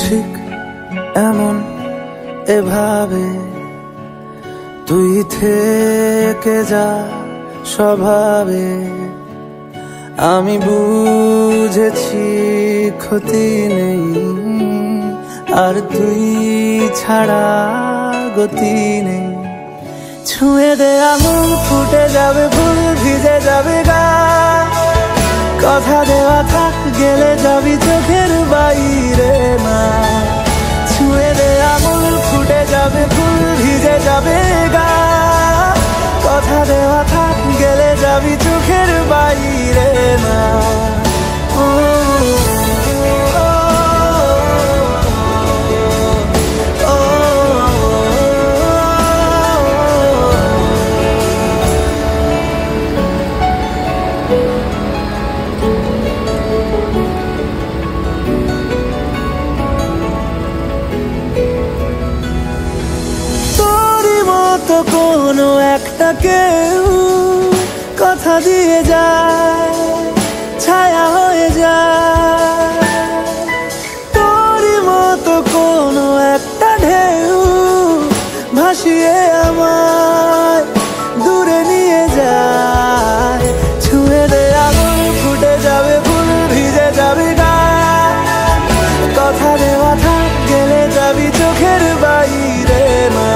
ঠিক এমন এভাবে তুই থেকে যা স্বভাবে। আমি বুঝেছি ক্ষতি নেই, আর তুই ছাড়া গতি নেই। ছুঁয়ে দে আঙুল, ফুটে যাবে ফুল, ভিজে যাবে গা। কথা দেওয়া থাক, গেলে যাবি চোখের বাইরে না। ছুঁয়ে দে আঙুল, ফুটে যাবে ফুল, ভিজে যাবে গা। কথা দেওয়া থাক, গেলে যাবি চোখের বাইরে না। তো কোনো একটা কেউ কথা দিয়ে যায়, ছায়া হয়ে যায়। তোরই মতো কোনো একটা ঢেউ ভাসিয়ে আমায় দূরে নিয়ে যায়। ছুঁয়ে দে আঙুল, ফুটে যাবে ফুল, ভিজে যাবে গা। কথা দেওয়া থাক, গেলে যাবি চোখের বাইরে না।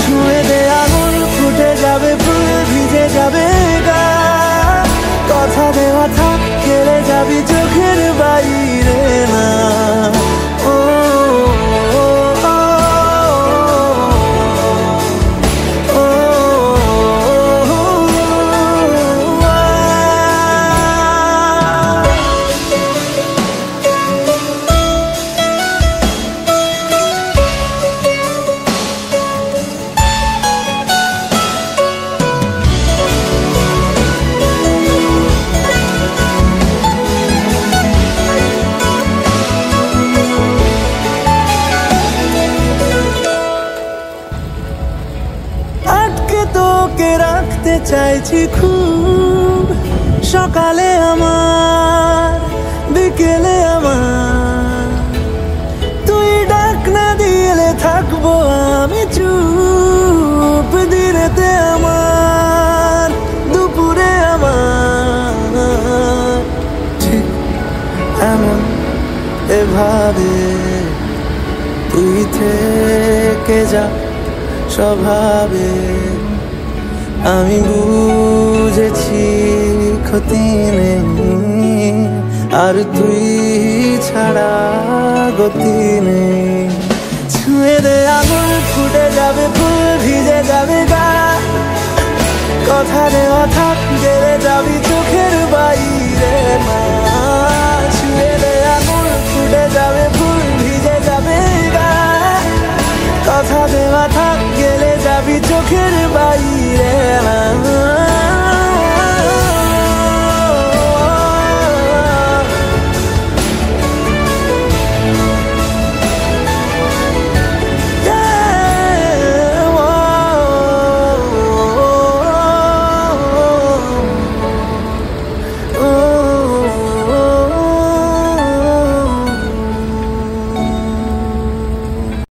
ছুঁয়ে দে আঙুল, ফুটে যাবে ফুল, ভিজে যাবে গা। কথা দেওয়া থাক, গেলে যাবি চোখের বাইরে না। তোকে রাখতে চাইছি খুব, সকালে আমার, বিকেলে আমার। তুই ডাক না দিলে থাকবো আমি চুপ, দিনেতে আমার, দুপুরে আমার। ঠিক এমন এভাবে তুই থেকে যা স্বভাবে। আমি বুঝেছি ক্ষতি নেই, আর তুই ছাড়া গতি নেই। ছুঁয়ে দে আঙুল, ফুটে যাবে ফুল, ভিজে যাবে গা। কথা দেওয়া থাক, গেলে যাবি চোখের বাইরে না।